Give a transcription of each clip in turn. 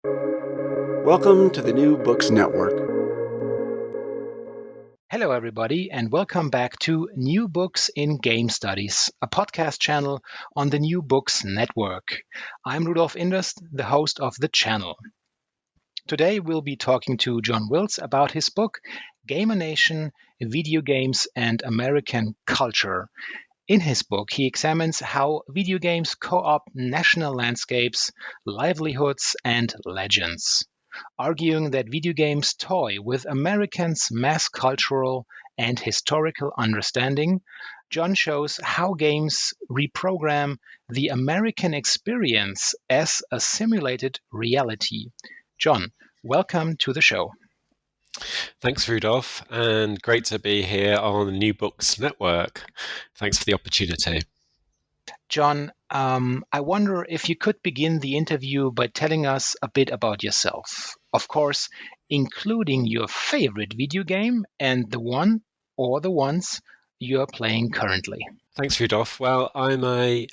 Welcome to the New Books Network. Hello, everybody, and welcome back to New Books in Game Studies, a podcast channel on the New Books Network. I'm Rudolf Inderst, the host of the channel. Today, we'll be talking to John Wills about his book, Gamination, Video Games and American Culture. In his book, he examines how video games co-opt national landscapes, livelihoods, and legends, arguing that video games toy with Americans' mass cultural and historical understanding. John shows how games reprogram the American experience as a simulated reality. John, welcome to the show. Thanks, Rudolph, and great to be here on the New Books Network. Thanks for the opportunity. John, I wonder if you could begin the interview by telling us a bit about yourself. Of course, including your favorite video game and the one or the ones you're playing currently. Thanks, Rudolph. Well, I'm the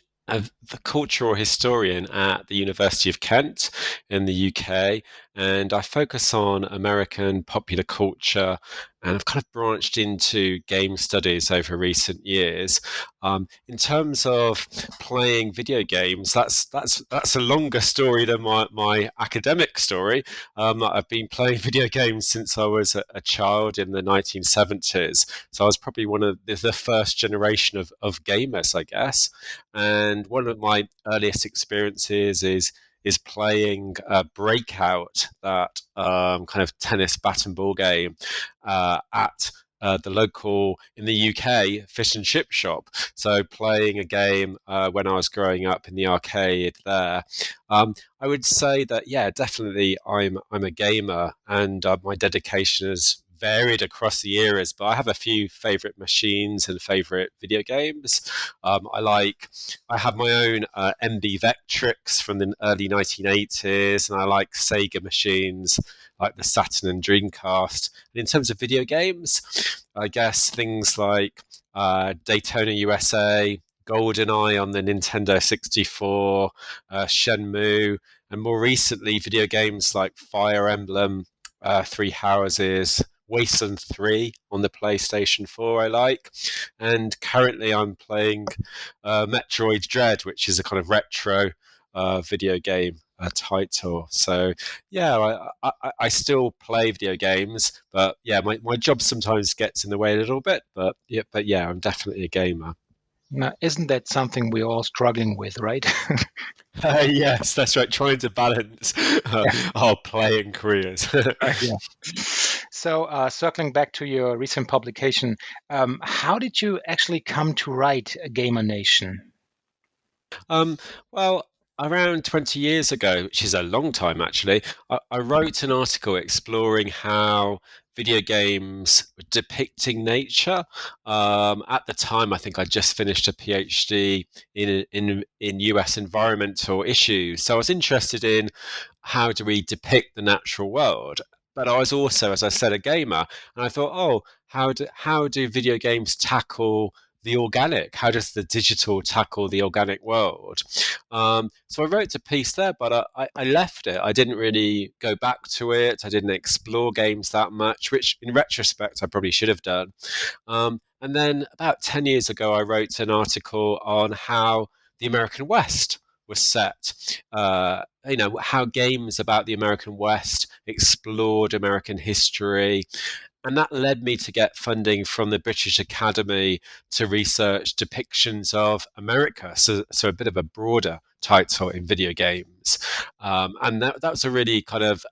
cultural historian at the University of Kent in the UK, and I focus on American popular culture, and I've kind of branched into game studies over recent years. In terms of playing video games, that's a longer story than my academic story. I've been playing video games since I was a child in the 1970s, so I was probably one of the first generation of gamers, I guess. And one of my earliest experiences is playing Breakout, that kind of tennis bat and ball game at the local, in the UK, fish and chip shop. So playing a game when I was growing up in the arcade there. I would say that, yeah, definitely I'm a gamer, and my dedication is varied across the eras, but I have a few favorite machines and favorite video games. I have my own MB Vectrix from the early 1980s, and I like Sega machines like the Saturn and Dreamcast. And in terms of video games, I guess things like Daytona USA, GoldenEye on the Nintendo 64, Shenmue, and more recently video games like Fire Emblem, Three Houses, Wasteland 3 on the PlayStation 4 I like, and currently I'm playing Metroid Dread, which is a kind of retro video game title. So yeah, I still play video games, but yeah, my job sometimes gets in the way a little bit, but yeah, I'm definitely a gamer. Now, isn't that something we're all struggling with, right? Yes, that's right. Trying to balance our playing careers. Yeah. So, circling back to your recent publication, how did you actually come to write Gamination? Well, around 20 years ago, which is a long time actually, I wrote an article exploring how video games were depicting nature. At the time, I think I just finished a PhD in US environmental issues. So I was interested in how do we depict the natural world. But I was also, as I said, a gamer, and I thought, oh, how do video games tackle the organic? How does the digital tackle the organic world? So I wrote a piece there, but I left it. I didn't really go back to it. I didn't explore games that much, which in retrospect I probably should have done. And then about 10 years ago, I wrote an article on how the American West was set. How games about the American West explored American history. And that led me to get funding from the British Academy to research depictions of America. So a bit of a broader title in video games. And that was a really kind of,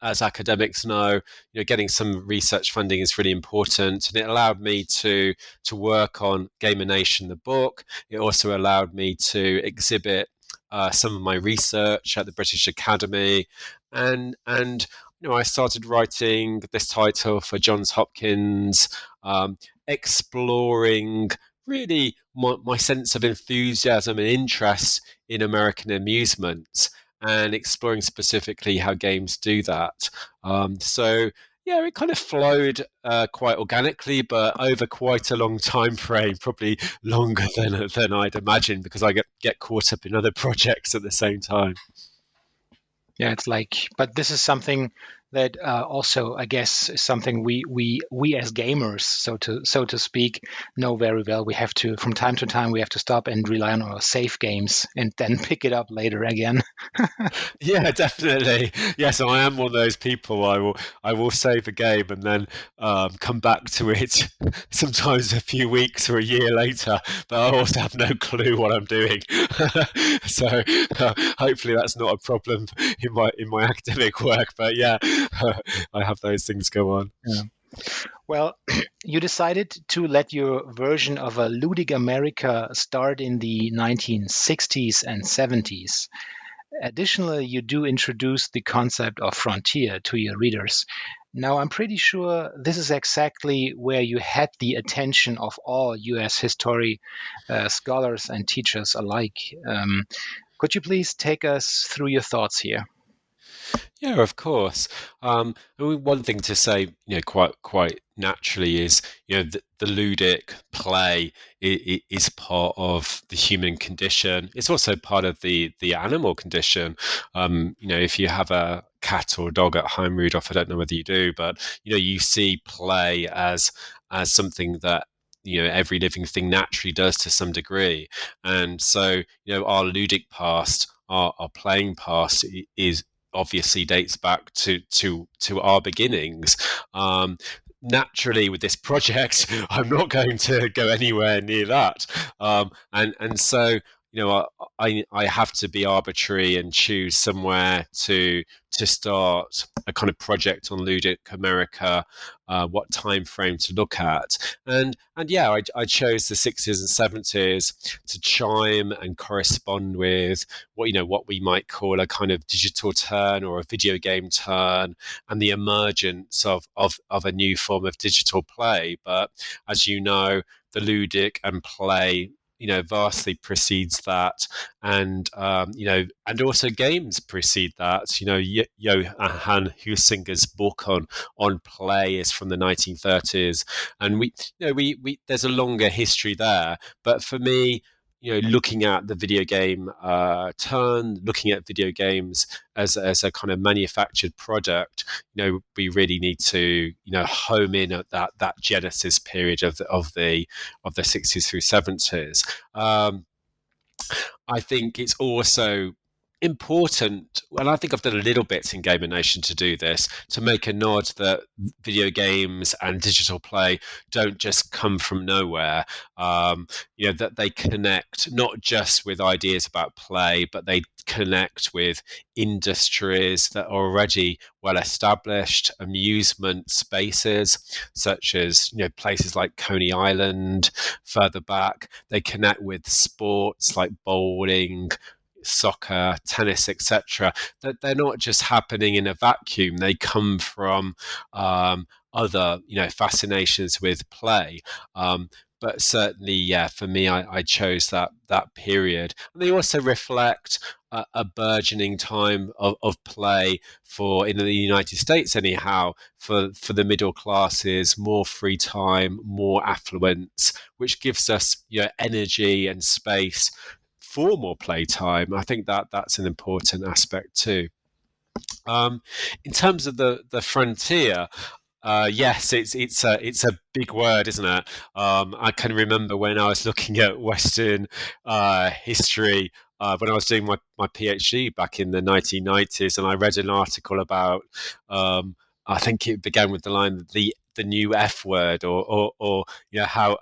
as academics know, getting some research funding is really important. And it allowed me to work on Gamination, the book. It also allowed me to exhibit some of my research at the British Academy. And I started writing this title for Johns Hopkins, exploring really my sense of enthusiasm and interest in American amusements, and exploring specifically how games do that. So yeah, it kind of flowed quite organically, but over quite a long time frame, probably longer than I'd imagined, because I get caught up in other projects at the same time. Yeah, it's like, but this is something that also, I guess, is something we as gamers, so to speak, know very well. We have to, from time to time, we have to stop and rely on our save games and then pick it up later again. Yeah, definitely. Yes, I am one of those people. I will save a game and then come back to it sometimes a few weeks or a year later, but I also have no clue what I'm doing. So hopefully that's not a problem in my academic work. But yeah, I have those things go on. Yeah. Well, you decided to let your version of a ludic America start in the 1960s and 70s. Additionally, you do introduce the concept of frontier to your readers. Now, I'm pretty sure this is exactly where you had the attention of all US history scholars and teachers alike. Could you please take us through your thoughts here? Yeah, of course. I mean, one thing to say, quite naturally is, the ludic play is part of the human condition. It's also part of the animal condition. If you have a cat or a dog at home, Rudolph, I don't know whether you do, but you see play as something that every living thing naturally does to some degree, and so our ludic past, our playing past is obviously dates back to our beginnings. Naturally, with this project, I'm not going to go anywhere near that, and so I have to be arbitrary and choose somewhere to start a kind of project on ludic America, what time frame to look at, and yeah, I chose the 60s and 70s to chime and correspond with what we might call a kind of digital turn or a video game turn, and the emergence of a new form of digital play. But as you know, the ludic and play vastly precedes that, and and also games precede that. Johann Huizinga's book on play is from the 1930s, and we there's a longer history there. But for me, looking at the video game turn, looking at video games as a kind of manufactured product, we really need to home in at that genesis period of the 60s through 70s. I think it's also important, and I think I've done a little bit in Gamer Nation to do this, to make a nod that video games and digital play don't just come from nowhere. That they connect not just with ideas about play, but they connect with industries that are already well established, amusement spaces such as places like Coney Island further back. They connect with sports like bowling, soccer, tennis, etc. That they're not just happening in a vacuum. They come from other fascinations with play. But certainly, yeah, for me, I chose that period. And they also reflect a burgeoning time of play in the United States, anyhow, for the middle classes, more free time, more affluence, which gives us energy and space for more playtime. I think that's an important aspect too. In terms of the frontier, yes, it's a big word, isn't it? I can remember when I was looking at Western history when I was doing my PhD back in the 1990s, and I read an article about. I think it began with the line the new F word, or how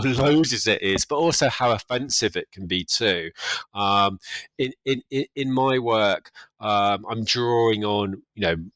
loaded it is, but also how offensive it can be too. In my work, I'm drawing on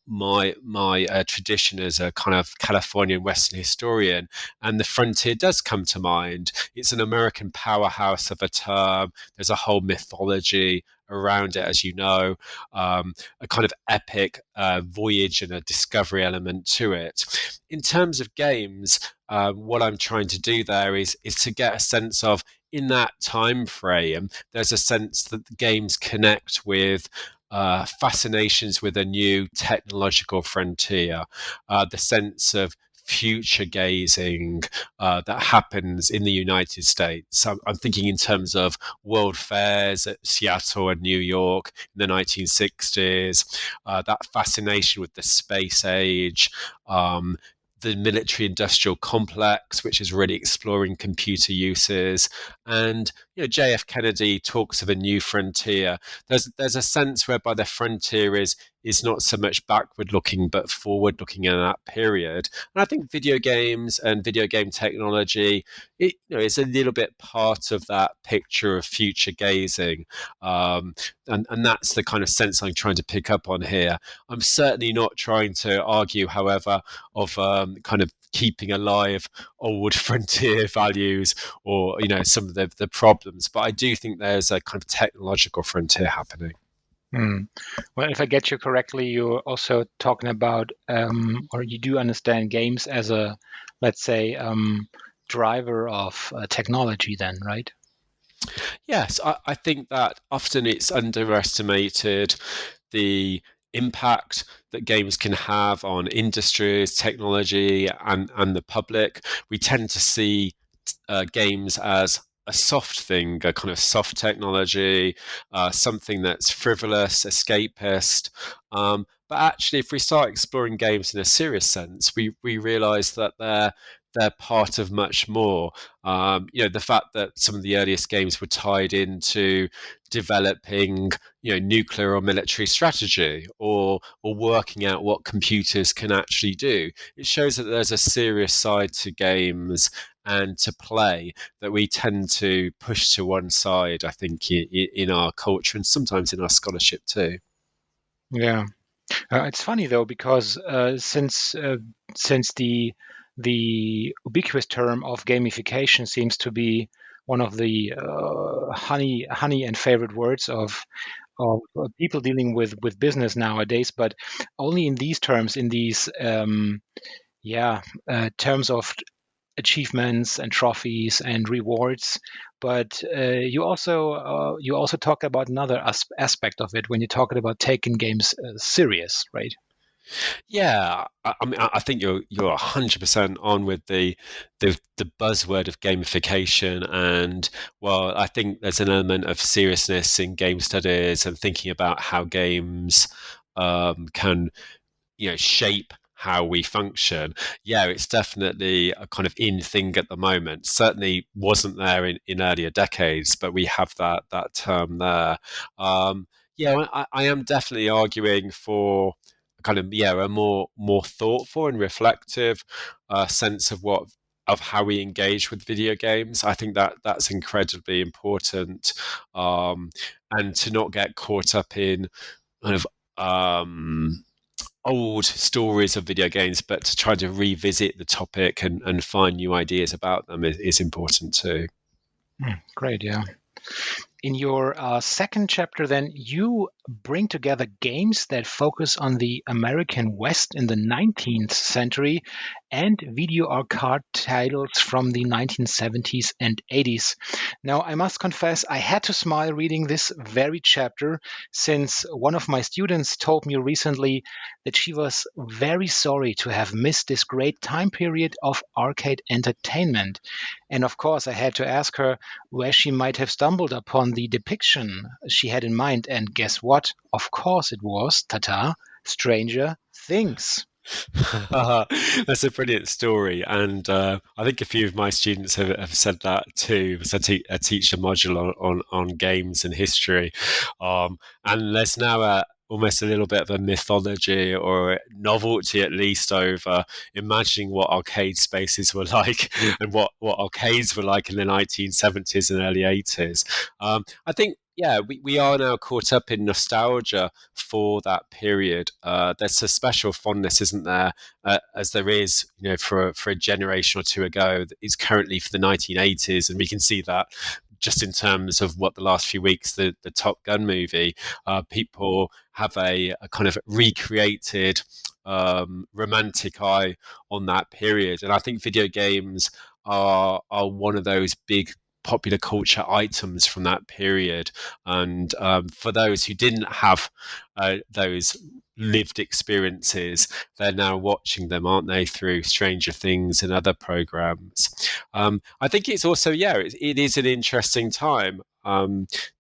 my tradition as a kind of Californian Western historian, and the frontier does come to mind. It's an American powerhouse of a term. There's a whole mythology around it, as you know, a kind of epic voyage and a discovery element to it. In terms of games, what I'm trying to do there is to get a sense of, in that time frame, there's a sense that the games connect with fascinations with a new technological frontier, the sense of future gazing that happens in the United States. I'm thinking in terms of world fairs at Seattle and New York in the 1960s, that fascination with the space age, the military-industrial complex, which is really exploring computer uses, and J.F. Kennedy talks of a new frontier. There's a sense whereby the frontier is not so much backward-looking but forward-looking in that period. And I think video games and video game technology, is a little bit part of that picture of future gazing, and that's the kind of sense I'm trying to pick up on here. I'm certainly not trying to argue, however, of kind of keeping alive old frontier values or some of the problems, but I do think there's a kind of technological frontier happening. Well, if I get you correctly, you're also talking about, or you do understand games as a, let's say, driver of technology then, right? Yes, I think that often it's underestimated the impact that games can have on industries, technology, and the public. We tend to see games as a soft thing, a kind of soft technology, something that's frivolous, escapist. But actually, if we start exploring games in a serious sense, we realize that they're part of much more. The fact that some of the earliest games were tied into developing, nuclear or military strategy, or working out what computers can actually do. It shows that there's a serious side to games and to play that we tend to push to one side, I think, in our culture and sometimes in our scholarship too. Yeah. It's funny though, because since the ubiquitous term of gamification seems to be one of the honey and favorite words of people dealing with business nowadays, but only in these terms, in these terms of achievements and trophies and rewards. But you also talk about another aspect of it when you're talking about taking games serious, right? Yeah, I mean, I think you're 100% on with the buzzword of gamification, and well, I think there's an element of seriousness in game studies and thinking about how games can shape how we function. Yeah, it's definitely a kind of in thing at the moment. Certainly wasn't there in earlier decades, but we have that term there. I am definitely arguing for kind of a more thoughtful and reflective sense of how we engage with video games. I think that's incredibly important, and to not get caught up in kind of old stories of video games, but to try to revisit the topic and find new ideas about them is important too. Great, yeah. In your second chapter, then, you bring together games that focus on the American West in the 19th century and video arcade titles from the 1970s and 80s. Now, I must confess, I had to smile reading this very chapter, since one of my students told me recently that she was very sorry to have missed this great time period of arcade entertainment. And of course, I had to ask her where she might have stumbled upon the depiction she had in mind. And guess what? Of course it was, ta-ta, Stranger Things. That's a brilliant story, and I think a few of my students have said that too. So I teach a module on games and history, and there's now almost a little bit of a mythology or novelty, at least, over imagining what arcade spaces were like and what arcades were like in the 1970s and early 80s. I think, yeah, we are now caught up in nostalgia for that period. There's a special fondness, isn't there, as there is, for a generation or two ago. It's currently for the 1980s, and we can see that just in terms of what the last few weeks, the Top Gun movie, people have a kind of recreated romantic eye on that period, and I think video games are one of those big popular culture items from that period. And for those who didn't have those lived experiences. They're now watching them, aren't they, through Stranger Things and other programs. I think it's also, it is an interesting time.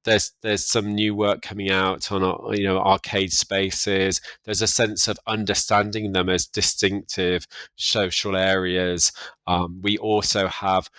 There's some new work coming out on arcade spaces. There's a sense of understanding them as distinctive social areas. We also have,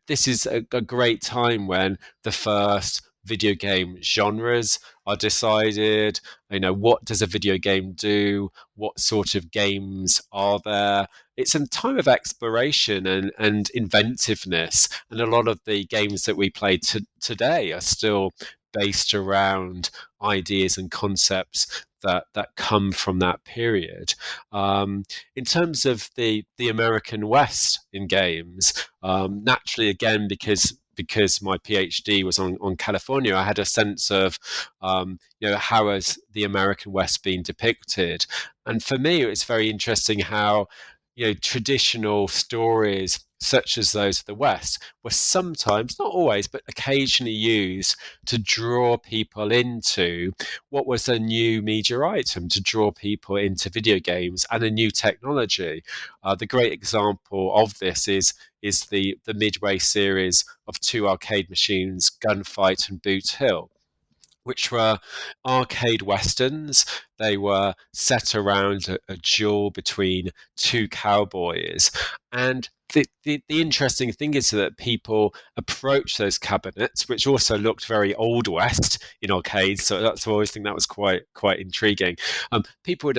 this is a great time when the first video game genres are decided. What does a video game do? What sort of games are there? It's a time of exploration and inventiveness, and a lot of the games that we play today are still based around ideas and concepts that come from that period. In terms of the American West in games, naturally, again, because my PhD was on California, I had a sense of, how has the American West been depicted? And for me, it's very interesting how, traditional stories such as those of the West were sometimes, not always, but occasionally used to draw people into what was a new media item, to draw people into video games and a new technology. The great example of this is the Midway series of two arcade machines, Gunfight and Boot Hill, which were arcade westerns. They were set around a duel between two cowboys. And the interesting thing is that people approach those cabinets, which also looked very Old West in arcades. So that's I always think that was quite intriguing. People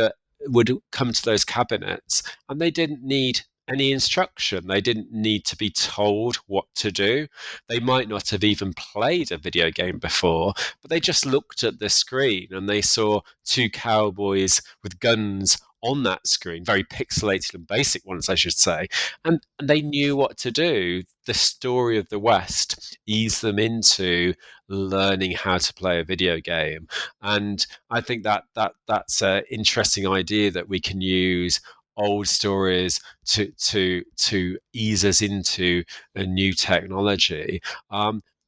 would come to those cabinets, and they didn't need any instruction. They didn't need to be told what to do. They might not have even played a video game before, but they just looked at the screen and they saw two cowboys with guns on that screen, very pixelated and basic ones, I should say, and they knew what to do. The story of the West eased them into learning how to play a video game, and I think that's an interesting idea, that we can use old stories to ease us into a new technology.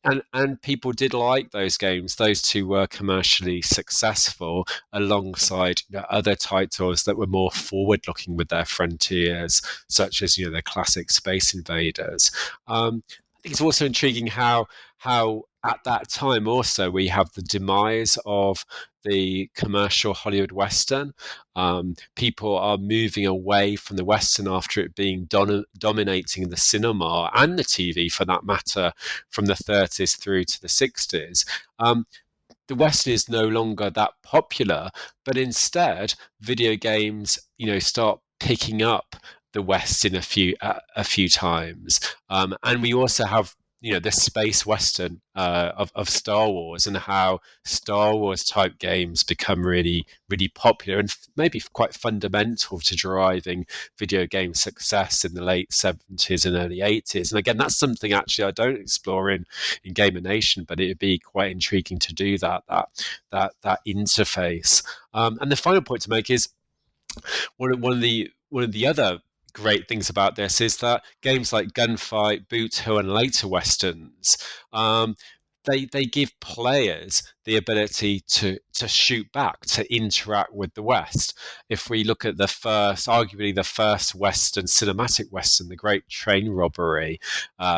And people did like those games. Those two were commercially successful alongside other titles that were more forward-looking with their frontiers, such as the classic Space Invaders. I think it's also intriguing how at that time also we have the demise of the commercial Hollywood Western. People are moving away from the Western after it being dominating the cinema and the TV, for that matter, from the 30s through to the 60s. The Western is no longer that popular, but instead, video games, start picking up the West in a few times, and we also have the space Western of Star Wars, and how Star Wars type games become really, really popular and maybe quite fundamental to driving video game success in the late 70s and early 80s. And again, that's something actually I don't explore in Gamer Nation, but it'd be quite intriguing to do that interface. And the final point to make is one of the other great things about this is that games like Gunfight, Boot Hill, and later Westerns, they give players the ability to shoot back, to interact with the West. If we look at arguably the first Western, cinematic Western, the Great Train Robbery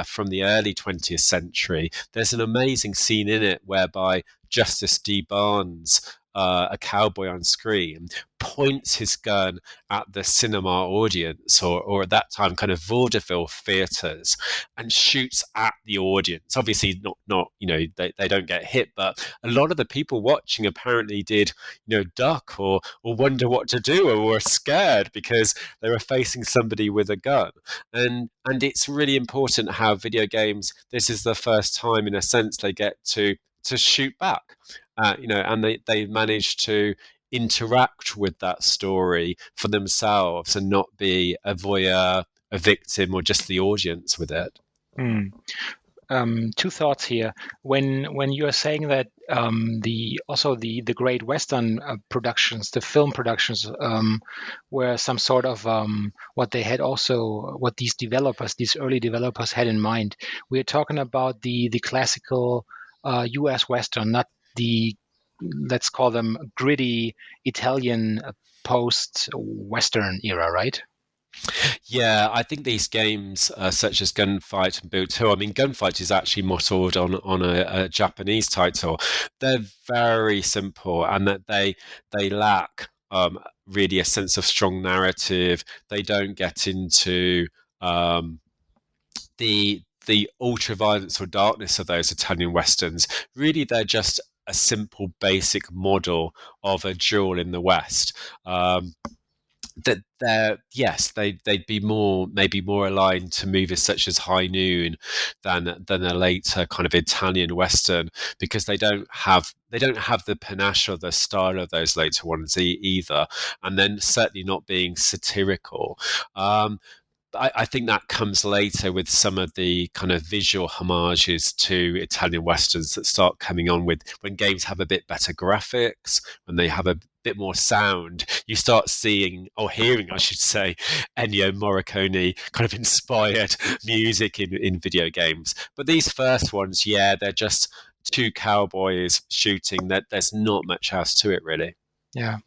from the early 20th century, there's an amazing scene in it whereby Justice D. Barnes, a cowboy on screen, points his gun at the cinema audience, or at that time kind of vaudeville theatres, and shoots at the audience. Obviously not they don't get hit, but a lot of the people watching apparently did duck or wonder what to do, or were scared because they were facing somebody with a gun. And it's really important how video games, this is the first time in a sense they get to shoot back, and they manage to interact with that story for themselves and not be a voyeur, a victim, or just the audience with it. Two thoughts here. When you are saying that the Great Western productions, the film productions, were some sort of what these early developers had in mind. We are talking about the classical U.S. Western, not the let's call them gritty Italian post-Western era, right? Yeah, I think these games such as Gunfight and Build 2, I mean, Gunfight is actually modeled on a Japanese title. They're very simple and that they lack really a sense of strong narrative. They don't get into the ultra violence or darkness of those Italian westerns. Really, they're just a simple, basic model of a duel in the West. That they'd be maybe more aligned to movies such as High Noon than a later kind of Italian western, because they don't have the panache or the style of those later ones either, and then certainly not being satirical. I think that comes later with some of the kind of visual homages to Italian westerns that start coming on with when games have a bit better graphics, when they have a bit more sound. You start seeing, or hearing, I should say, Ennio Morricone kind of inspired music in video games. But these first ones, yeah, they're just two cowboys shooting. That there's not much else to it, really. Yeah.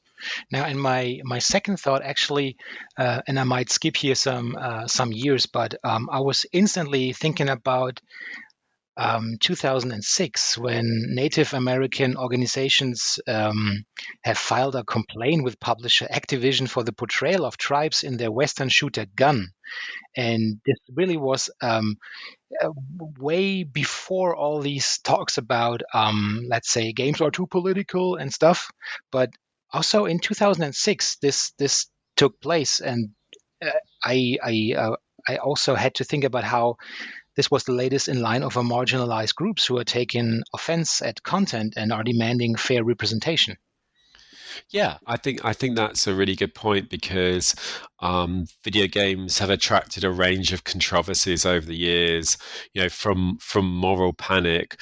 Now, in my second thought, actually, and I might skip here some years, but I was instantly thinking about 2006, when Native American organizations have filed a complaint with publisher Activision for the portrayal of tribes in their Western shooter Gun. And this really was way before all these talks about, let's say, games are too political and stuff. But also in 2006, this took place, and I also had to think about how this was the latest in line of a marginalized groups who are taking offense at content and are demanding fair representation. Yeah, I think that's a really good point, because video games have attracted a range of controversies over the years. You know, from moral panic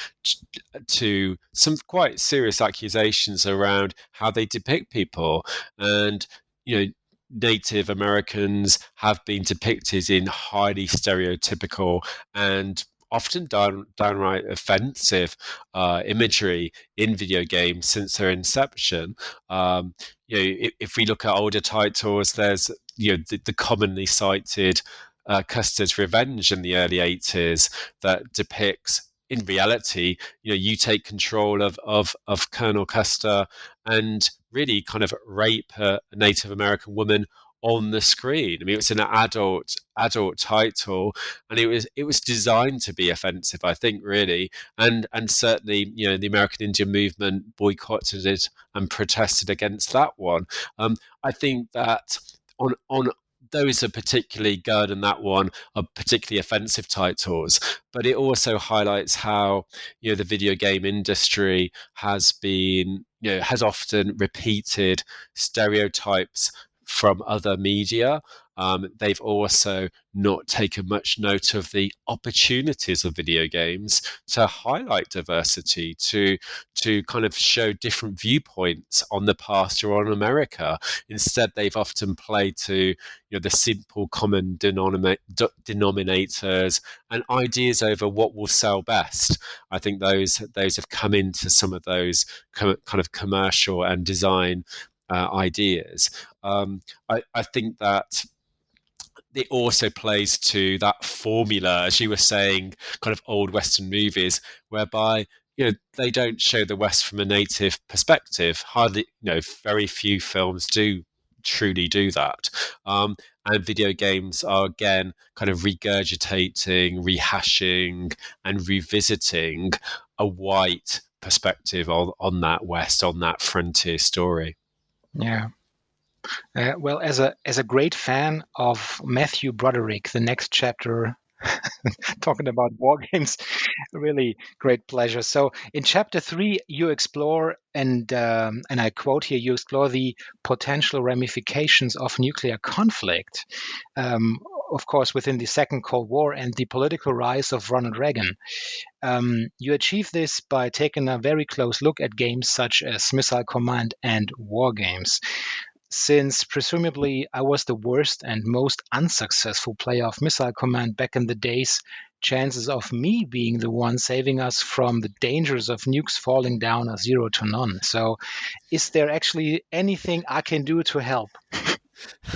to some quite serious accusations around how they depict people, and you know. Native Americans have been depicted in highly stereotypical and often downright offensive imagery in video games since their inception. You know, if we look at older titles, there's the commonly cited Custer's Revenge in the early 80s that depicts, in reality, you take control of Colonel Custer and really kind of rape a Native American woman on the screen. I mean, it's an adult title, and it was designed to be offensive, I think, really, and certainly, the American Indian movement boycotted it and protested against that one. I think that on those are particularly good, and that one are particularly offensive titles. But it also highlights how the video game industry has been has often repeated stereotypes from other media. They've also not taken much note of the opportunities of video games to highlight diversity, to kind of show different viewpoints on the past or on America. Instead, they've often played to the simple common denominators and ideas over what will sell best. I think those have come into some of those kind of commercial and design ideas. I think that it also plays to that formula, as you were saying, kind of old Western movies, whereby they don't show the West from a native perspective. Hardly, very few films do truly do that. And video games are again kind of regurgitating, rehashing, and revisiting a white perspective on that West, on that frontier story. Yeah. Well, as a great fan of Matthew Broderick, the next chapter talking about war games, really great pleasure. So in chapter 3, you explore, and I quote here, you explore the potential ramifications of nuclear conflict, of course, within the Second Cold War and the political rise of Ronald Reagan. You achieve this by taking a very close look at games such as Missile Command and war games. since presumably I was the worst and most unsuccessful player of Missile Command back in the days, chances of me being the one saving us from the dangers of nukes falling down are 0 to none. So, is there actually anything I can do to help?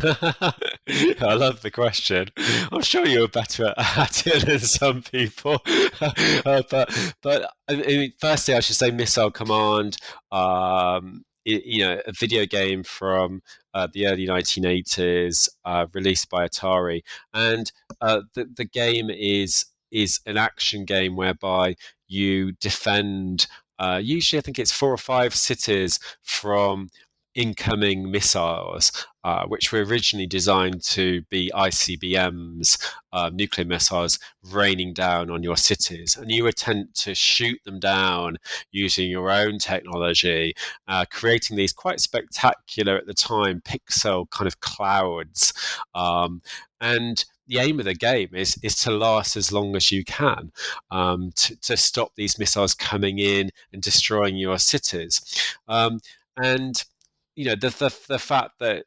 I love the question. I'm sure you're better at it than some people. But I mean, firstly, I should say Missile Command. A video game from the early 1980s, released by Atari, and the game is an action game whereby you defend. Usually, I think it's 4 or 5 cities from incoming missiles, which were originally designed to be ICBMs, nuclear missiles, raining down on your cities. And you attempt to shoot them down using your own technology, creating these quite spectacular at the time pixel kind of clouds. And the aim of the game is to last as long as you can, to stop these missiles coming in and destroying your cities. And the fact that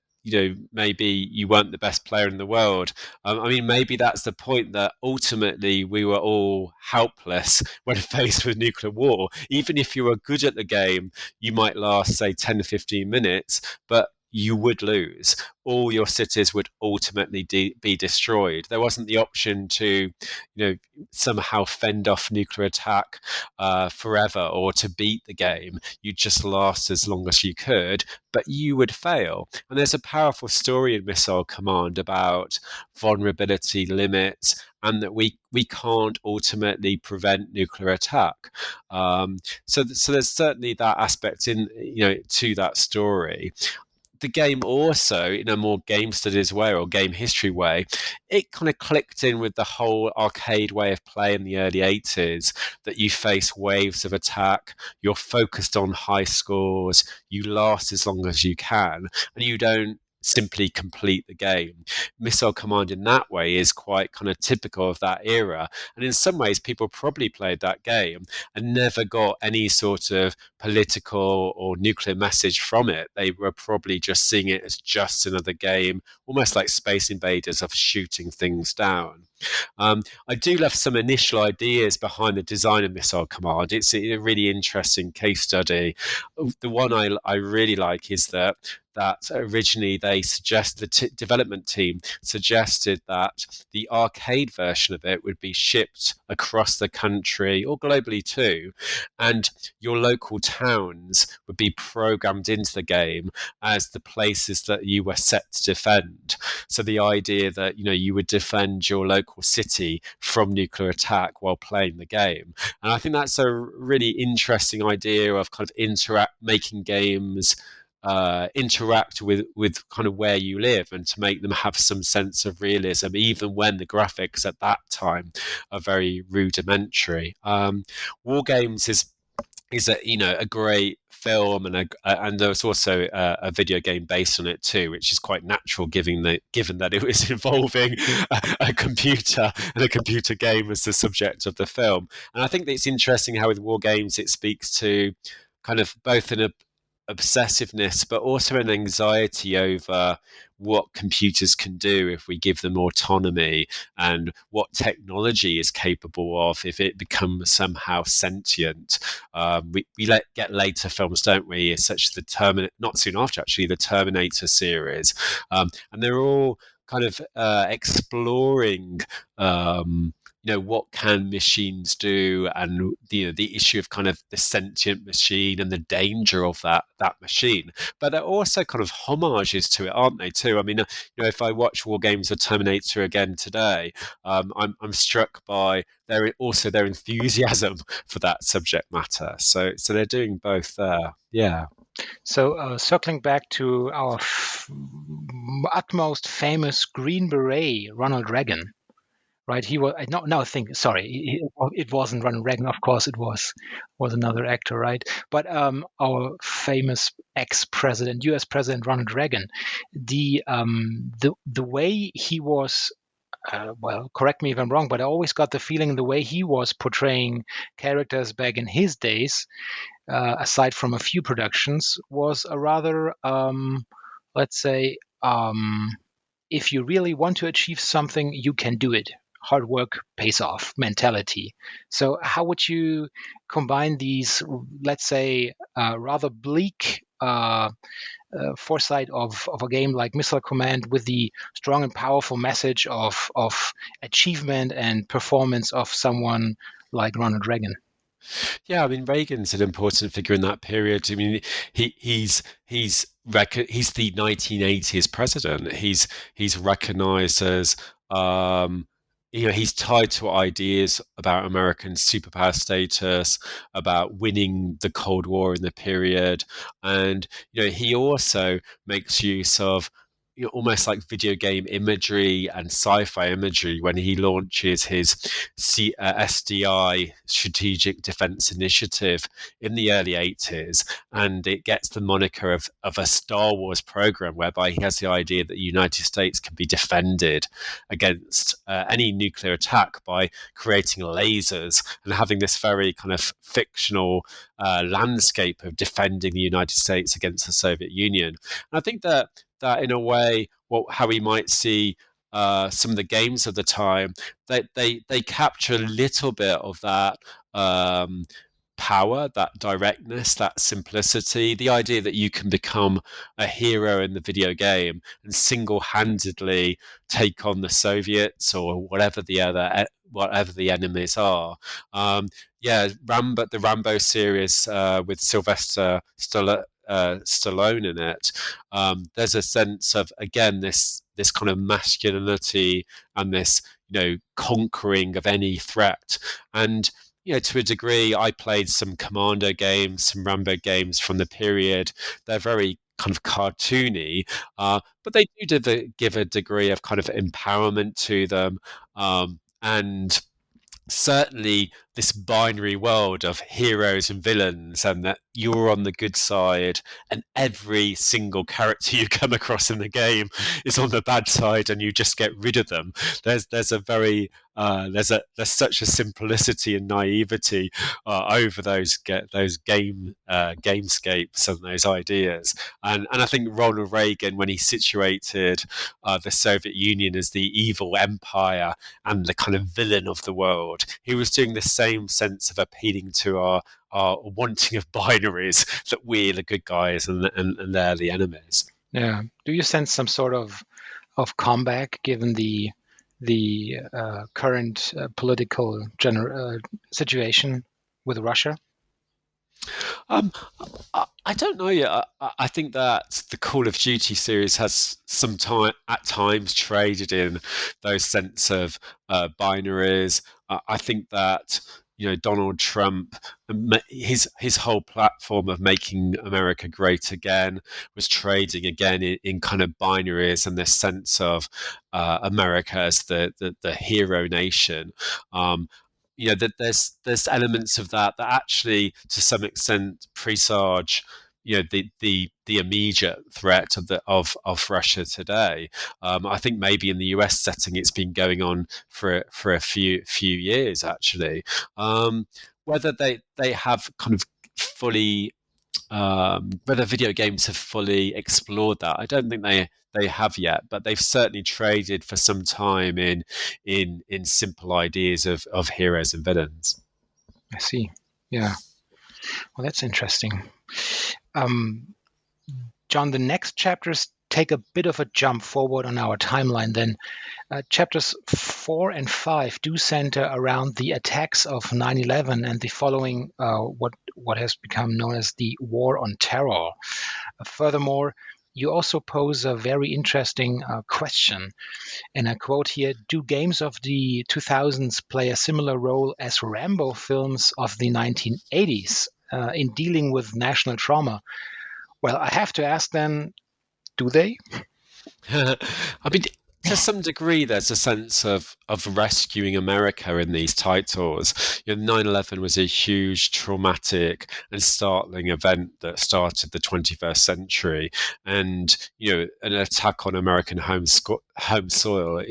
maybe you weren't the best player in the world. I mean, maybe that's the point, that ultimately we were all helpless when faced with nuclear war. Even if you were good at the game, you might last, say, 10 to 15 minutes, but you would lose. All your cities would ultimately be destroyed. There wasn't the option to, somehow fend off nuclear attack forever, or to beat the game. You'd just last as long as you could, but you would fail. And there's a powerful story in Missile Command about vulnerability limits, and that we can't ultimately prevent nuclear attack. So there's certainly that aspect to that story. The game also, in a more game studies way or game history way, it kind of clicked in with the whole arcade way of play in the early 80s, that you face waves of attack, you're focused on high scores, you last as long as you can, and you don't simply complete the game. Missile Command in that way is quite kind of typical of that era. And in some ways, people probably played that game and never got any sort of political or nuclear message from it. They were probably just seeing it as just another game, almost like Space Invaders, of shooting things down. I do love some initial ideas behind the design of Missile Command. It's a really interesting case study. The one I really like is that originally the development team suggested that the arcade version of it would be shipped across the country, or globally too, and your local towns would be programmed into the game as the places that you were set to defend. So the idea that you would defend your local city from nuclear attack while playing the game. And I think that's a really interesting idea of kind of making games interact with kind of where you live, and to make them have some sense of realism, even when the graphics at that time are very rudimentary. War Games is a great film, and there's also a video game based on it too, which is quite natural given that it was involving a computer, and a computer game as the subject of the film. And I think it's interesting how with War Games it speaks to kind of both an obsessiveness, but also an anxiety over what computers can do if we give them autonomy, and what technology is capable of if it becomes somehow sentient. We get later films, don't we, such as not soon after actually, the Terminator series, and they're all kind of exploring what can machines do, and the issue of kind of the sentient machine and the danger of that machine. But they're also kind of homages to it, aren't they too? I mean, if I watch War Games or Terminator again today, I'm struck by their enthusiasm for that subject matter. So they're doing both there. Yeah. So circling back to our utmost famous Green Beret, Ronald Reagan. Right, he was it wasn't Ronald Reagan, of course it was another actor, right? But our famous ex-president, U.S. President Ronald Reagan, the way he was, well, correct me if I'm wrong, but I always got the feeling the way he was portraying characters back in his days, aside from a few productions, was a rather let's say, if you really want to achieve something, you can do it. Hard work pays off mentality. So, how would you combine these, let's say, rather bleak foresight of a game like Missile Command with the strong and powerful message of achievement and performance of someone like Ronald Reagan? Yeah, I mean Reagan's an important figure in that period. I mean, he's the 1980s president. He's recognized as he's tied to ideas about American superpower status, about winning the Cold War in the period, and he also makes use of almost like video game imagery and sci-fi imagery when he launches his SDI, Strategic Defense Initiative, in the early 80s, and it gets the moniker of a Star Wars program, whereby he has the idea that the United States can be defended against any nuclear attack by creating lasers and having this very kind of fictional landscape of defending the United States against the Soviet Union. And I think that in a way, how we might see some of the games of the time, they capture a little bit of that power, that directness, that simplicity, the idea that you can become a hero in the video game and single-handedly take on the Soviets or whatever the enemies are. The Rambo series with Sylvester Stallone in it. There's a sense of, again, this kind of masculinity and this conquering of any threat. And to a degree, I played some Commando games, some Rambo games from the period. They're very kind of cartoony, but they do give a degree of kind of empowerment to them, and certainly this binary world of heroes and villains, and that you're on the good side and every single character you come across in the game is on the bad side and you just get rid of them. There's a very there's such a simplicity and naivety over those gamescapes and those ideas, and I think Ronald Reagan, when he situated the Soviet Union as the evil empire and the kind of villain of the world, he was doing the same sense of appealing to our wanting of binaries, that we're the good guys and they're the enemies. Yeah. Do you sense some sort of comeback given the current political situation with Russia? I don't know yet. I think that the Call of Duty series has at times traded in those sense of binaries. I think that Donald Trump, his whole platform of making America great again was trading again in kind of binaries and this sense of America as the hero nation. That there's elements of that actually to some extent presage the immediate threat of Russia today. I think maybe in the US setting it's been going on for a few years actually. Whether they have kind of fully whether video games have fully explored that, I don't think they have yet, but they've certainly traded for some time in simple ideas of heroes and villains. I see. Yeah. Well, that's interesting. John, the next chapters take a bit of a jump forward on our timeline then. Chapters 4 and 5 do center around the attacks of 9/11 and the following, what has become known as the War on Terror. Furthermore, you also pose a very interesting question, and I quote here: do games of the 2000s play a similar role as Rambo films of the 1980s in dealing with national trauma? Well, I have to ask then, do they? I mean, to some degree, there's a sense of rescuing America in these titles. 9/11 was a huge, traumatic, and startling event that started the 21st century, and an attack on American home soil,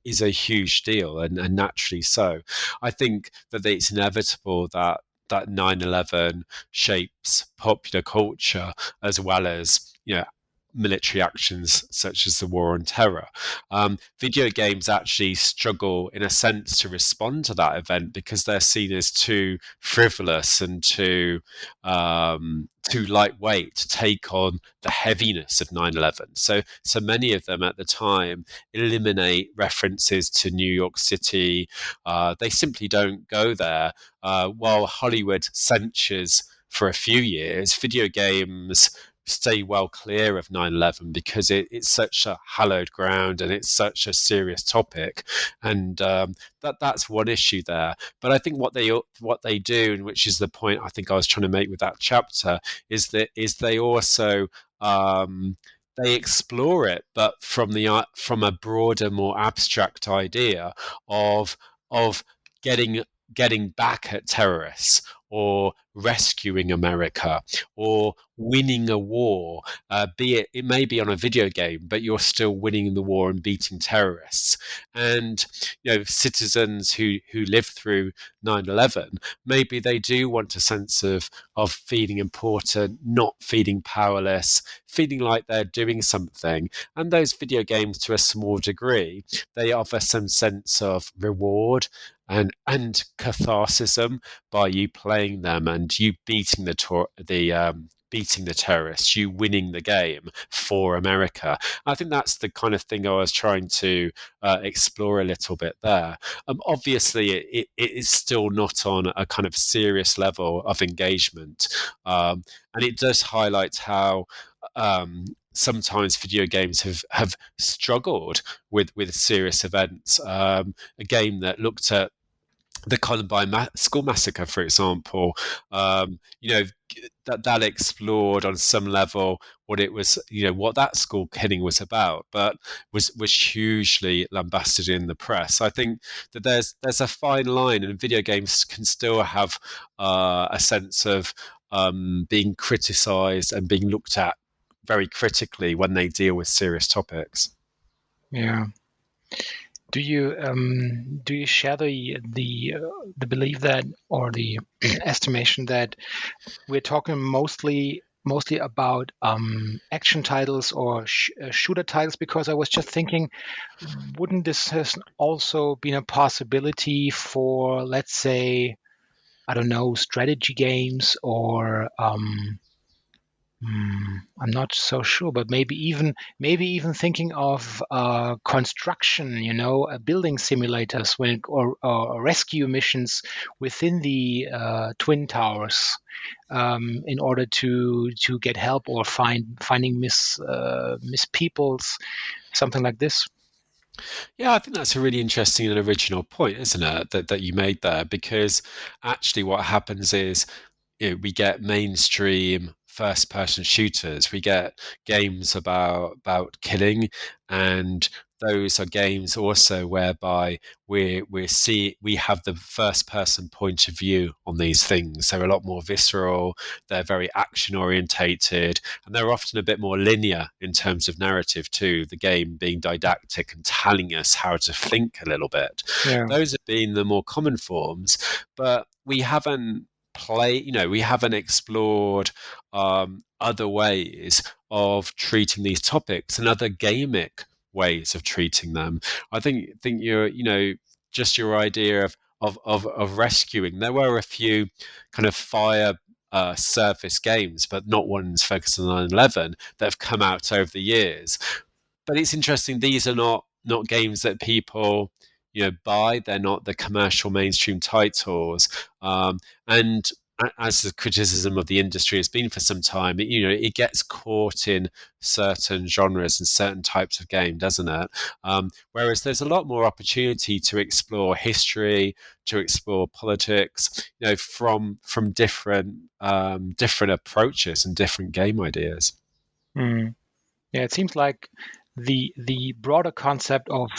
is a huge deal, and naturally so. I think that it's inevitable that 9/11 shapes popular culture as well as military actions such as the war on terror. Video games actually struggle, in a sense, to respond to that event because they're seen as too frivolous and too lightweight to take on the heaviness of 9/11. So many of them at the time eliminate references to New York City. They simply don't go there. While Hollywood censures for a few years, video games stay well clear of 9/11 because it's such a hallowed ground and it's such a serious topic, and that's one issue there. But I think what they do, and which is the point I think I was trying to make with that chapter, is they also they explore it, but from a broader, more abstract idea of getting back at terrorists, or rescuing America, or winning a war, it may be on a video game, but you're still winning the war and beating terrorists. And citizens who lived through 9/11, maybe they do want a sense of feeling important, not feeling powerless, feeling like they're doing something. And those video games, to a small degree, they offer some sense of reward and catharsism by you playing them and you beating beating the terrorists, you winning the game for America. I think that's the kind of thing I was trying to explore a little bit there. Obviously, it is still not on a kind of serious level of engagement, and it does highlight how sometimes video games have struggled with serious events. A game that looked at the Columbine school massacre, for example, that explored on some level what it was, what that school killing was about, but was hugely lambasted in the press. I think that there's a fine line, and video games can still have a sense of being criticised and being looked at very critically when they deal with serious topics. Yeah. Do you share the belief that, or the estimation that we're talking mostly about action titles or shooter titles? Because I was just thinking, wouldn't this have also been a possibility for, let's say, I don't know, strategy games, or I'm not so sure, but maybe even thinking of construction, building simulators, or rescue missions within the twin towers, in order to get help, or finding miss peoples, something like this. Yeah, I think that's a really interesting and original point, isn't it, that you made there? Because actually, what happens is, we get mainstream first-person shooters. We get games about killing, and those are games also whereby we have the first-person point of view on these things. They're a lot more visceral. They're very action-orientated, and they're often a bit more linear in terms of narrative too. The game being didactic and telling us how to think a little bit. Yeah. Those have been the more common forms, but we haven't we haven't explored other ways of treating these topics and other gamic ways of treating them. I think you're, just your idea of rescuing. There were a few kind of fire surface games, but not ones focused on 9/11, that have come out over the years. But it's interesting, these are not games that people buy. They're not the commercial mainstream titles, and as the criticism of the industry has been for some time, it gets caught in certain genres and certain types of game, doesn't it? Whereas there's a lot more opportunity to explore history, to explore politics, from different approaches and different game ideas. Yeah, it seems like the broader concept of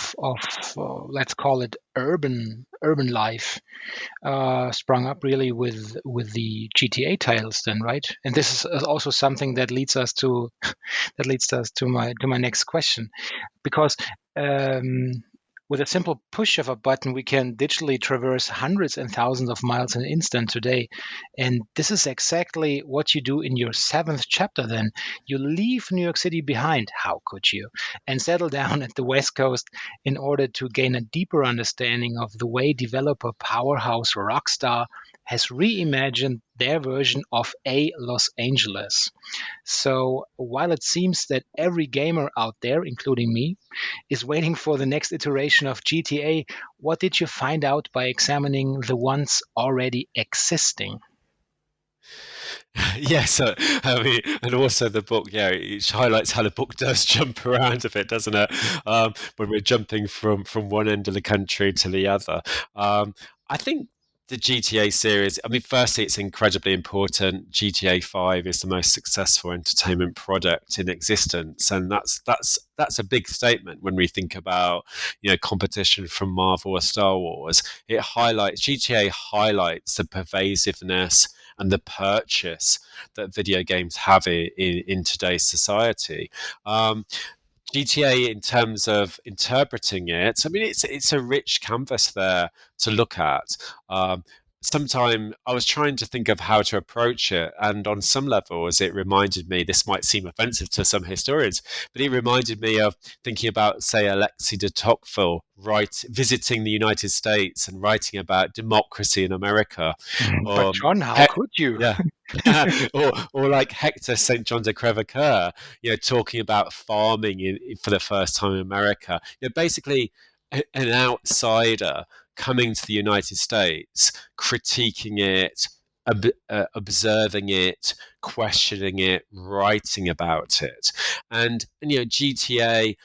let's call it urban life sprung up really with the GTA titles, then, right? And this is also something that leads us to my next question, because With a simple push of a button, we can digitally traverse hundreds and thousands of miles in an instant today. And this is exactly what you do in your seventh chapter then. You leave New York City behind, how could you, and settle down at the West Coast in order to gain a deeper understanding of the way developer powerhouse Rockstar has reimagined their version of a Los Angeles. So while it seems that every gamer out there, including me, is waiting for the next iteration of GTA, what did you find out by examining the ones already existing? Yes, I mean, and also the book, yeah, it highlights how the book does jump around a bit, doesn't it? When we're jumping from one end of the country to the other. I think the GTA series, I mean, firstly, it's incredibly important. GTA 5 is the most successful entertainment product in existence, and that's a big statement when we think about, competition from Marvel or Star Wars. GTA highlights the pervasiveness and the purchase that video games have in today's society. GTA, in terms of interpreting it, I mean, it's a rich canvas there to look at. Sometime I was trying to think of how to approach it, and on some levels, it reminded me. This might seem offensive to some historians, but it reminded me of thinking about, say, Alexis de Tocqueville visiting the United States and writing about democracy in America, But or John, how could you? yeah. or like Hector St. John de Crèvecoeur, talking about farming for the first time in America. Basically, an outsider coming to the United States, critiquing it, observing it, questioning it, writing about it, and GTA,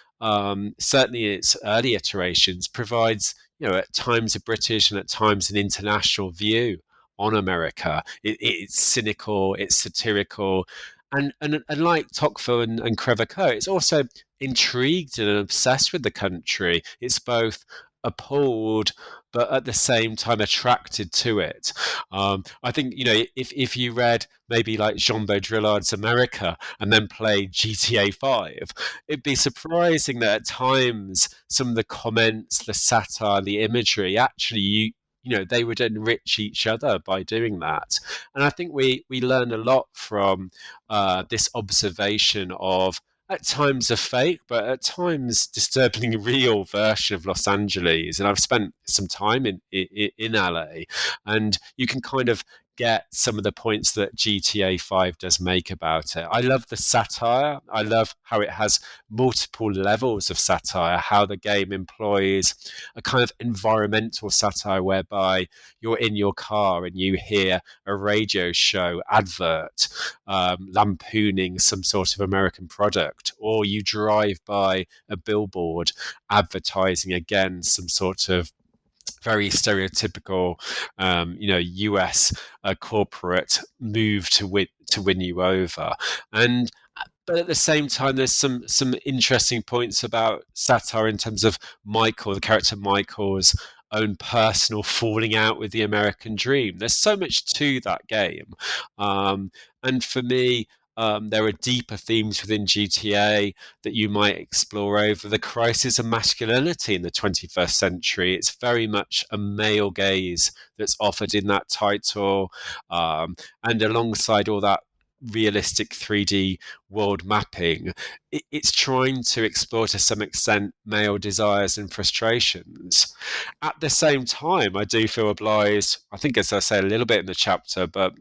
certainly its early iterations, provides at times a British and at times an international view on America. It's cynical, it's satirical, and like Tocqueville and Crèvecoeur, it's also intrigued and obsessed with the country. It's both appalled but at the same time attracted to it. I think, if you read maybe like Jean Baudrillard's America and then played GTA 5, it'd be surprising that at times some of the comments, the satire, the imagery, actually they would enrich each other by doing that. And I think we learn a lot from this observation of, at times, a fake, but at times disturbingly real version of Los Angeles. And I've spent some time in LA, and you can kind of get some of the points that GTA 5 does make about it. I love the satire. I love how it has multiple levels of satire, how the game employs a kind of environmental satire whereby you're in your car and you hear a radio show advert lampooning some sort of American product, or you drive by a billboard advertising again some sort of very stereotypical, US corporate move to win you over. And but at the same time, there's some interesting points about satire in terms of Michael, the character Michael's own personal falling out with the American dream. There's so much to that game, and for me, there are deeper themes within GTA that you might explore over the crisis of masculinity in the 21st century. It's very much a male gaze that's offered in that title, and alongside all that realistic 3D world mapping, it's trying to explore to some extent male desires and frustrations. At the same time, I do feel obliged, I think, as I say a little bit in the chapter, but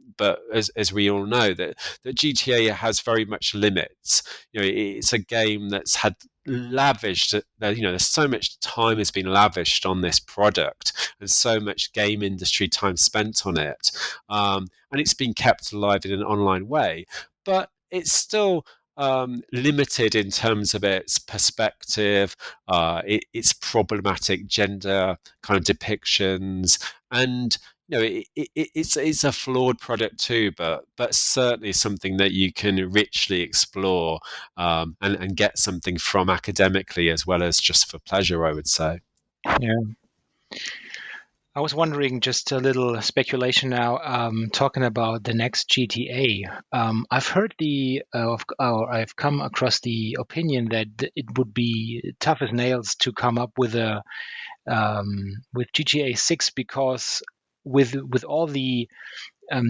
as we all know, that GTA has very much limits. It's a game that's had lavished, there's so much time has been lavished on this product and so much game industry time spent on it, and it's been kept alive in an online way, but it's still limited in terms of its perspective, its problematic gender kind of depictions, and it's a flawed product too, but certainly something that you can richly explore, and get something from academically as well as just for pleasure, I would say. Yeah. I was wondering, just a little speculation now, talking about the next GTA. I've heard or I've come across the opinion that it would be tough as nails to come up with with GTA 6, because with all the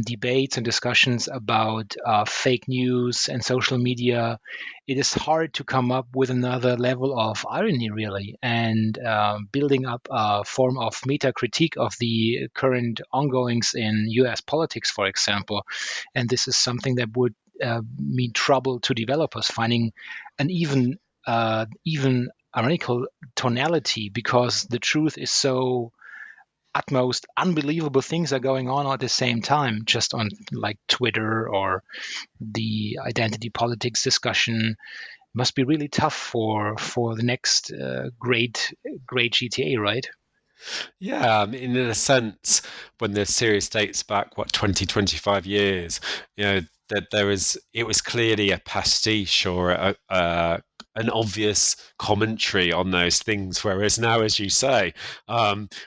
debates and discussions about fake news and social media, it is hard to come up with another level of irony, really, and building up a form of meta critique of the current ongoings in US politics, for example. And this is something that would mean trouble to developers, finding an even ironical tonality, because the truth is so utmost unbelievable things are going on at the same time, just on like Twitter or the identity politics discussion. Must be really tough for the next great GTA, right? Yeah, I mean, in a sense, when the series dates back, 20, 25 years, that it was clearly a pastiche or an obvious commentary on those things. Whereas now, as you say,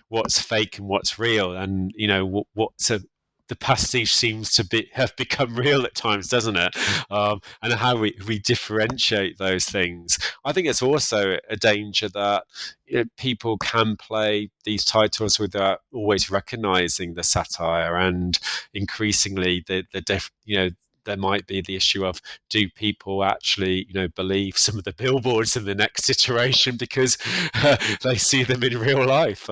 what's fake and what's real, and the pastiche seems to have become real at times, doesn't it? And how we differentiate those things. I think it's also a danger that people can play these titles without always recognizing the satire, and increasingly there might be the issue of, do people actually believe some of the billboards in the next iteration because they see them in real life.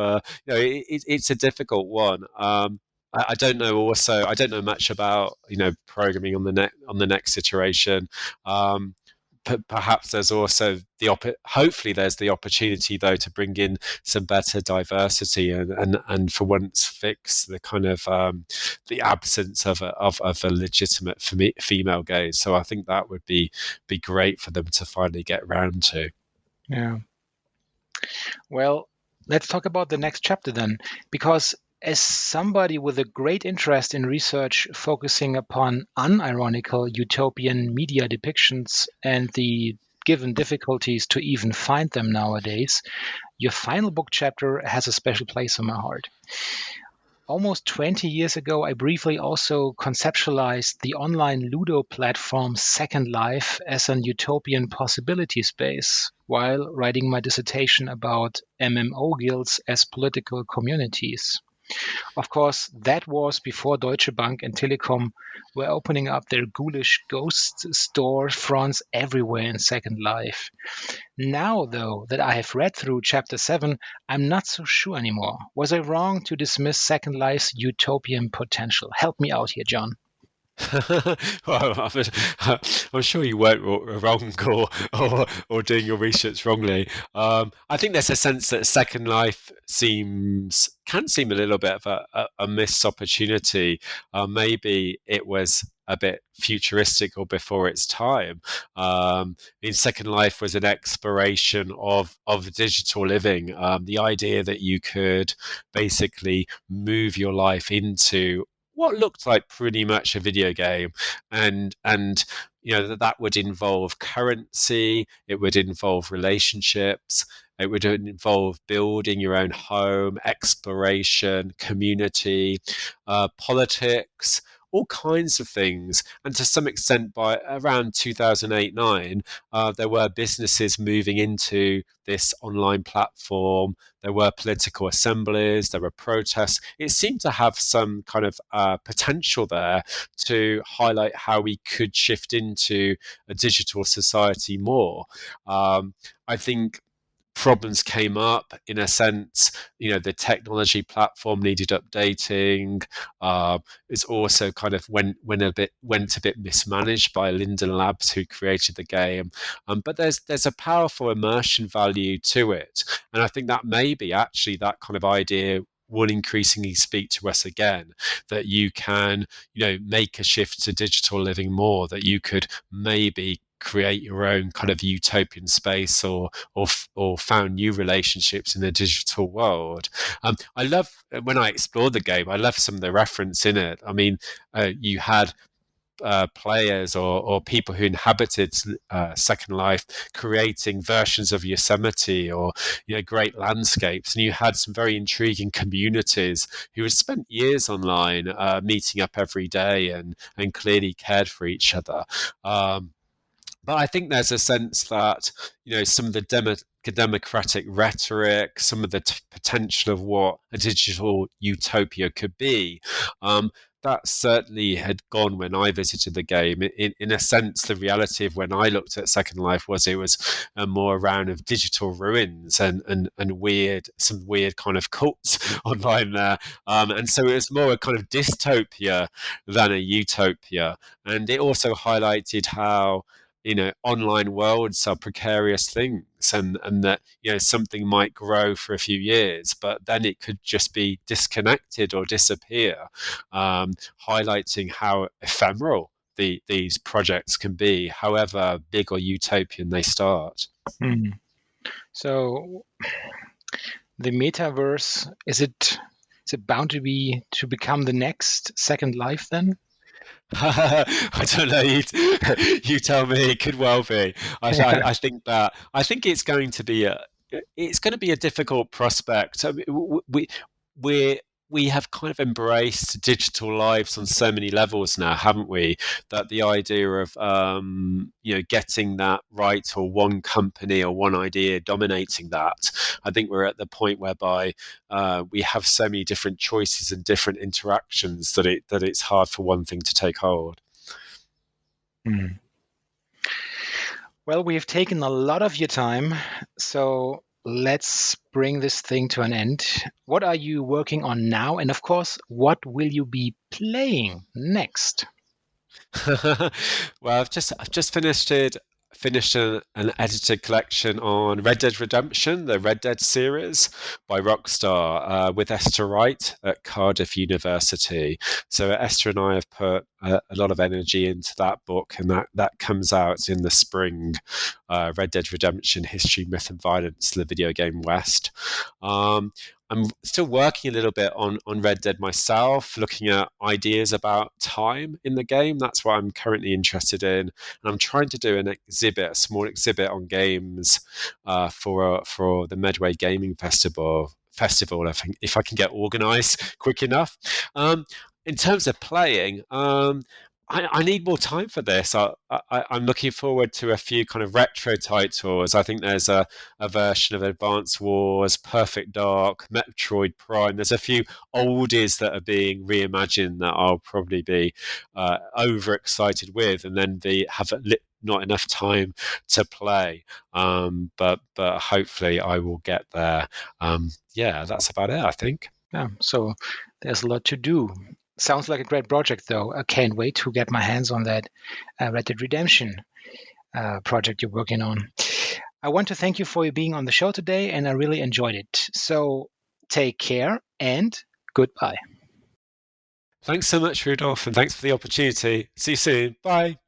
It's a difficult one. I don't know. Also, I don't know much about programming on the next iteration. Perhaps there's also hopefully there's the opportunity, though, to bring in some better diversity and for once fix the kind of the absence of a legitimate female gaze. So I think that would be great for them to finally get round to. Yeah. Well, let's talk about the next chapter then, because as somebody with a great interest in research focusing upon unironical utopian media depictions and the given difficulties to even find them nowadays, your final book chapter has a special place in my heart. Almost 20 years ago, I briefly also conceptualized the online Ludo platform Second Life as an utopian possibility space while writing my dissertation about MMO guilds as political communities. Of course, that was before Deutsche Bank and Telekom were opening up their ghoulish ghost store fronts everywhere in Second Life. Now, though, that I have read through Chapter 7, I'm not so sure anymore. Was I wrong to dismiss Second Life's utopian potential? Help me out here, John. Well, I'm sure you weren't wrong or doing your research wrongly. I think there's a sense that Second Life can seem a little bit of a missed opportunity. Maybe it was a bit futuristic or before its time. In Second Life was an exploration of digital living. The idea that you could basically move your life into what looked like pretty much a video game, and that would involve currency, it would involve relationships, it would involve building your own home, exploration, community, politics, all kinds of things. And to some extent, by around 2008-9, there were businesses moving into this online platform. There were political assemblies, there were protests. It seemed to have some kind of potential there to highlight how we could shift into a digital society more. I think problems came up, in a sense. The technology platform needed updating. It's also kind of went a bit mismanaged by Linden Labs, who created the game. But there's a powerful immersion value to it, and I think that maybe actually that kind of idea will increasingly speak to us again, that you can make a shift to digital living more, that you could maybe create your own kind of utopian space or found new relationships in the digital world. I love when I explored the game. I love some of the reference in it. I mean, you had players or people who inhabited Second Life creating versions of Yosemite or great landscapes, and you had some very intriguing communities who had spent years online meeting up every day and clearly cared for each other. But I think there's a sense that some of the democratic rhetoric, some of the potential of what a digital utopia could be, that certainly had gone when I visited the game. In a sense, the reality of when I looked at Second Life was it was more around of digital ruins and some weird kind of cults online there. And so it was more a kind of dystopia than a utopia. And it also highlighted how online worlds are precarious things, and that something might grow for a few years, but then it could just be disconnected or disappear, highlighting how ephemeral these projects can be, however big or utopian they start. So the metaverse, is it bound to become the next Second Life then? I don't know. You tell me. It could well be. I think it's going to be a difficult prospect. I mean, we have kind of embraced digital lives on so many levels now, haven't we? That the idea of getting that right, or one company or one idea dominating that, I think we're at the point whereby we have so many different choices and different interactions that it's hard for one thing to take hold. Well, we've taken a lot of your time, so let's bring this thing to an end. What are you working on now? And of course, what will you be playing next? Well, I've just finished an edited collection on Red Dead Redemption, the Red Dead series by Rockstar, with Esther Wright at Cardiff University. So Esther and I have put a lot of energy into that book, and that comes out in the spring. Red Dead Redemption: History, Myth, and Violence, the video game West. I'm still working a little bit on Red Dead myself, looking at ideas about time in the game. That's what I'm currently interested in. And I'm trying to do a small exhibit on games for the Medway Gaming Festival, I think, if I can get organized quick enough. In terms of playing, I need more time for this. I'm looking forward to a few kind of retro titles. I think there's a version of Advance Wars, Perfect Dark, Metroid Prime. There's a few oldies that are being reimagined that I'll probably be overexcited with, and then have not enough time to play. But hopefully I will get there. Yeah, that's about it, I think. Yeah, so there's a lot to do. Sounds like a great project, though. I can't wait to get my hands on that Red Dead Redemption project you're working on. I want to thank you for being on the show today, and I really enjoyed it. So take care and goodbye. Thanks so much, Rudolph, and thanks for the opportunity. See you soon. Bye.